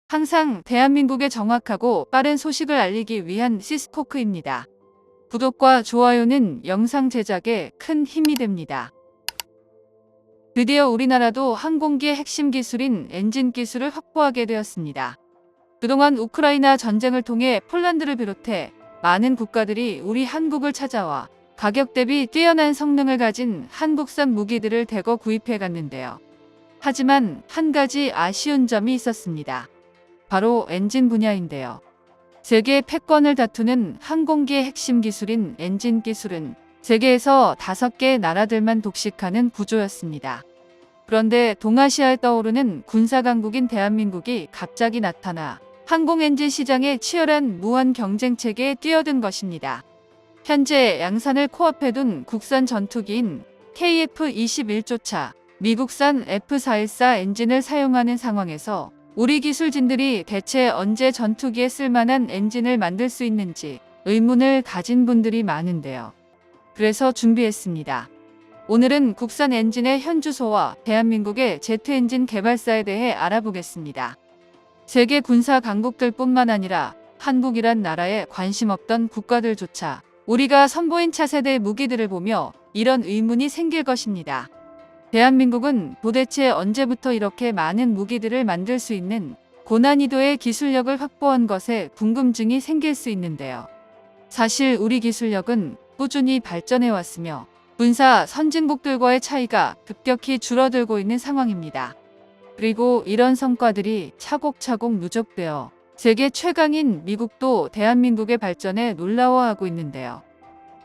항상 대한민국의 정확하고 빠른 소식을 알리기 위한 시스코크입니다. 구독과 좋아요는 영상 제작에 큰 힘이 됩니다. 드디어 우리나라도 항공기의 핵심 기술인 엔진 기술을 확보하게 되었습니다. 그동안 우크라이나 전쟁을 통해 폴란드를 비롯해 많은 국가들이 우리 한국을 찾아와 가격 대비 뛰어난 성능을 가진 한국산 무기들을 대거 구입해 갔는데요. 하지만 한 가지 아쉬운 점이 있었습니다. 바로 엔진 분야인데요. 세계 패권을 다투는 항공기의 핵심 기술인 엔진 기술은 세계에서 5개 나라들만 독식하는 구조였습니다. 그런데 동아시아에 떠오르는 군사강국인 대한민국이 갑자기 나타나 항공 엔진 시장의 치열한 무한 경쟁 체계에 뛰어든 것입니다. 현재 양산을 코앞에 둔 국산 전투기인 KF-21조차 미국산 F414 엔진을 사용하는 상황에서 우리 기술진들이 대체 언제 전투기에 쓸만한 엔진을 만들 수 있는지 의문을 가진 분들이 많은데요. 그래서 준비했습니다. 오늘은 국산 엔진의 현주소와 대한민국의 제트 엔진 개발사에 대해 알아보겠습니다. 세계 군사 강국들뿐만 아니라 한국이란 나라에 관심 없던 국가들조차 우리가 선보인 차세대 무기들을 보며 이런 의문이 생길 것입니다. 대한민국은 도대체 언제부터 이렇게 많은 무기들을 만들 수 있는 고난이도의 기술력을 확보한 것에 궁금증이 생길 수 있는데요. 사실 우리 기술력은 꾸준히 발전해 왔으며 군사 선진국들과의 차이가 급격히 줄어들고 있는 상황입니다. 그리고 이런 성과들이 차곡차곡 누적되어 세계 최강인 미국도 대한민국의 발전에 놀라워하고 있는데요.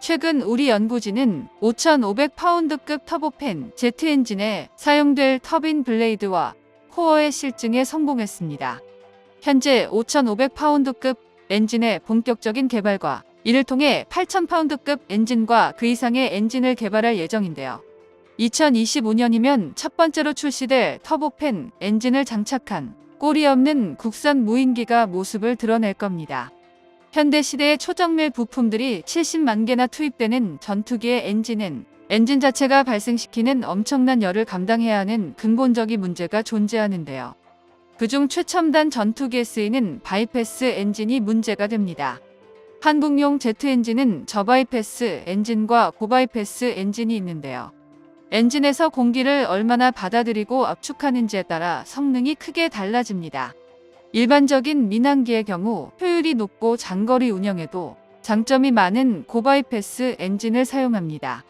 최근 우리 연구진은 5,500파운드급 터보팬 제트 엔진에 사용될 터빈 블레이드와 코어의 실증에 성공했습니다. 현재 5,500파운드급 엔진의 본격적인 개발과 이를 통해 8,000파운드급 엔진과 그 이상의 엔진을 개발할 예정인데요. 2025년이면 첫 번째로 출시될 터보팬 엔진을 장착한 꼬리 없는 국산 무인기가 모습을 드러낼 겁니다. 현대시대의 초정밀 부품들이 70만 개나 투입되는 전투기의 엔진은 엔진 자체가 발생시키는 엄청난 열을 감당해야 하는 근본적인 문제가 존재하는데요. 그중 최첨단 전투기에 쓰이는 바이패스 엔진이 문제가 됩니다. 한국용 제트 엔진은 저바이패스 엔진과 고바이패스 엔진이 있는데요. 엔진에서 공기를 얼마나 받아들이고 압축하는지에 따라 성능이 크게 달라집니다. 일반적인 민항기의 경우 효율이 높고 장거리 운영에도 장점이 많은 고바이패스 엔진을 사용합니다.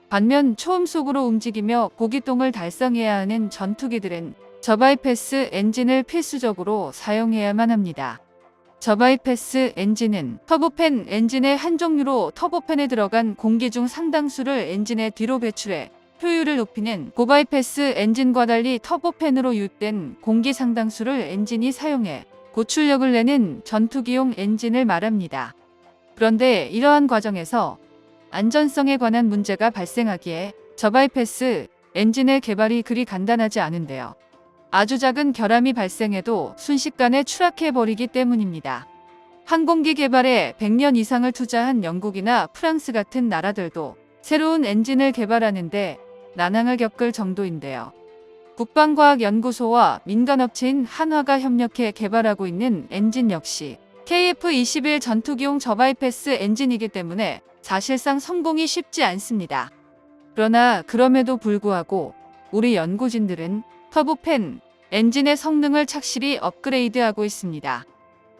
반면 초음속으로 움직이며 고기동을 달성해야 하는 전투기들은 저바이패스 엔진을 필수적으로 사용해야만 합니다. 저바이패스 엔진은 터보팬 엔진의 한 종류로 터보팬에 들어간 공기 중 상당수를 엔진의 뒤로 배출해 효율을 높이는 고바이패스 엔진과 달리 터보팬으로 유입된 공기 상당수를 엔진이 사용해 고출력을 내는 전투기용 엔진을 말합니다. 그런데 이러한 과정에서 안전성에 관한 문제가 발생하기에 저바이패스 엔진의 개발이 그리 간단하지 않은데요. 아주 작은 결함이 발생해도 순식간에 추락해버리기 때문입니다. 항공기 개발에 100년 이상을 투자한 영국이나 프랑스 같은 나라들도 새로운 엔진을 개발하는데 난항을 겪을 정도인데요. 국방과학연구소와 민간업체인 한화가 협력해 개발하고 있는 엔진 역시 KF-21 전투기용 저바이패스 엔진이기 때문에 사실상 성공이 쉽지 않습니다. 그러나 그럼에도 불구하고 우리 연구진들은 터보팬 엔진의 성능을 착실히 업그레이드하고 있습니다.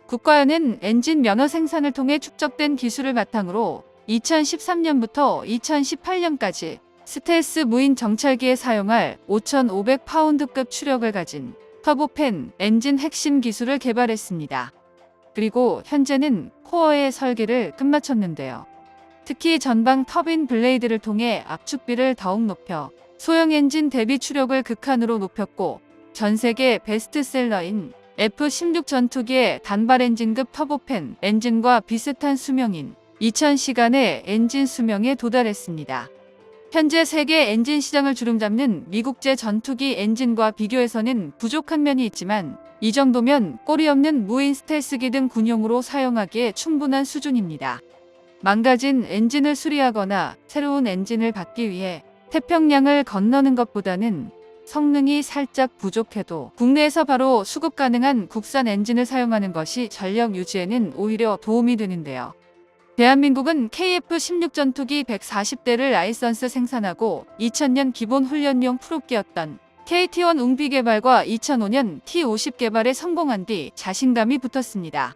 국가연은 엔진 면허 생산을 통해 축적된 기술을 바탕으로 2013년부터 2018년까지 스텔스 무인 정찰기에 사용할 5,500파운드급 추력을 가진 터보팬 엔진 핵심 기술을 개발했습니다. 그리고 현재는 코어의 설계를 끝마쳤는데요. 특히 전방 터빈 블레이드를 통해 압축비를 더욱 높여 소형 엔진 대비 추력을 극한으로 높였고 전 세계 베스트셀러인 F-16 전투기의 단발 엔진급 터보팬 엔진과 비슷한 수명인 2000시간의 엔진 수명에 도달했습니다. 현재 세계 엔진 시장을 주름잡는 미국제 전투기 엔진과 비교해서는 부족한 면이 있지만 이 정도면 꼬리 없는 무인 스텔스기 등 군용으로 사용하기에 충분한 수준입니다. 망가진 엔진을 수리하거나 새로운 엔진을 받기 위해 태평양을 건너는 것보다는 성능이 살짝 부족해도 국내에서 바로 수급 가능한 국산 엔진을 사용하는 것이 전력 유지에는 오히려 도움이 되는데요. 대한민국은 KF-16 전투기 140대를 라이선스 생산하고 2000년 기본 훈련용 프로기였던 KT-1 웅비 개발과 2005년 T-50 개발에 성공한 뒤 자신감이 붙었습니다.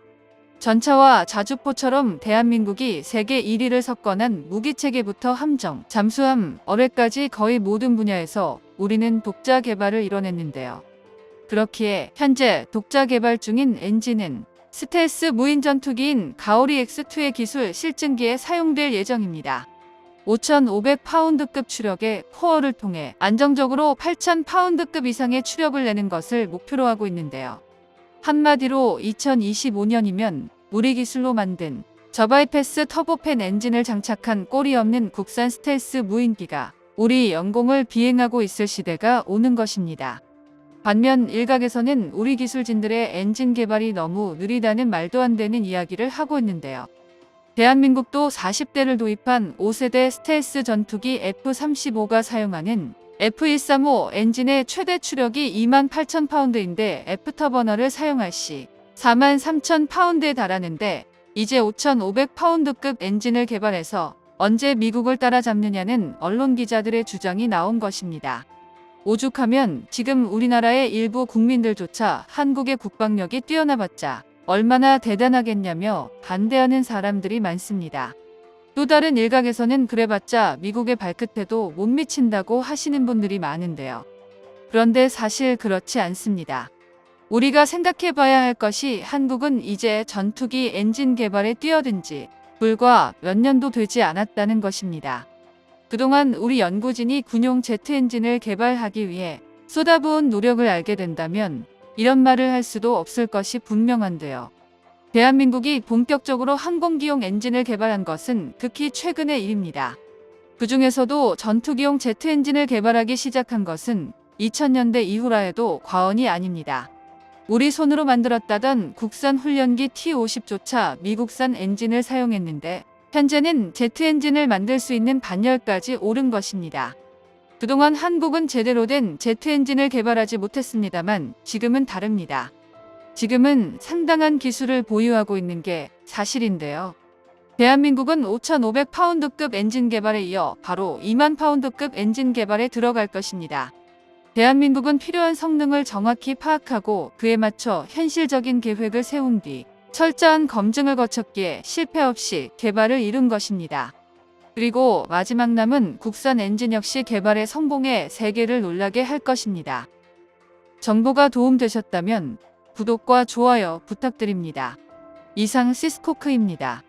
전차와 자주포처럼 대한민국이 세계 1위를 석권한 무기체계부터 함정, 잠수함, 어뢰까지 거의 모든 분야에서 우리는 독자 개발을 이뤄냈는데요. 그렇기에 현재 독자 개발 중인 엔진은 스텔스 무인 전투기인 가오리 X2의 기술 실증기에 사용될 예정입니다. 5,500파운드급 추력의 코어를 통해 안정적으로 8,000파운드급 이상의 추력을 내는 것을 목표로 하고 있는데요. 한마디로 2025년이면 우리 기술로 만든 저바이패스 터보팬 엔진을 장착한 꼬리 없는 국산 스텔스 무인기가 우리 영공을 비행하고 있을 시대가 오는 것입니다. 반면 일각에서는 우리 기술진들의 엔진 개발이 너무 느리다는 말도 안 되는 이야기를 하고 있는데요. 대한민국도 40대를 도입한 5세대 스텔스 전투기 F-35가 사용하는 F-135 엔진의 최대 추력이 28,000파운드인데 F터버너를 사용할 시 43,000파운드에 달하는데 이제 5,500파운드급 엔진을 개발해서 언제 미국을 따라잡느냐는 언론 기자들의 주장이 나온 것입니다. 오죽하면 지금 우리나라의 일부 국민들조차 한국의 국방력이 뛰어나봤자 얼마나 대단하겠냐며 반대하는 사람들이 많습니다. 또 다른 일각에서는 그래봤자 미국의 발끝에도 못 미친다고 하시는 분들이 많은데요. 그런데 사실 그렇지 않습니다. 우리가 생각해봐야 할 것이 한국은 이제 전투기 엔진 개발에 뛰어든 지 불과 몇 년도 되지 않았다는 것입니다. 그동안 우리 연구진이 군용 제트 엔진을 개발하기 위해 쏟아부은 노력을 알게 된다면 이런 말을 할 수도 없을 것이 분명한데요. 대한민국이 본격적으로 항공기용 엔진을 개발한 것은 극히 최근의 일입니다. 그 중에서도 전투기용 제트 엔진을 개발하기 시작한 것은 2000년대 이후라 해도 과언이 아닙니다. 우리 손으로 만들었다던 국산 훈련기 T-50조차 미국산 엔진을 사용했는데 현재는 제트 엔진을 만들 수 있는 반열까지 오른 것입니다. 그동안 한국은 제대로 된 제트 엔진을 개발하지 못했습니다만 지금은 다릅니다. 지금은 상당한 기술을 보유하고 있는 게 사실인데요. 대한민국은 5,500파운드급 엔진 개발에 이어 바로 2만 파운드급 엔진 개발에 들어갈 것입니다. 대한민국은 필요한 성능을 정확히 파악하고 그에 맞춰 현실적인 계획을 세운 뒤 철저한 검증을 거쳤기에 실패 없이 개발을 이룬 것입니다. 그리고 마지막 남은 국산 엔진 역시 개발의 성공에 세계를 놀라게 할 것입니다. 정보가 도움되셨다면 구독과 좋아요 부탁드립니다. 이상 시스코크입니다.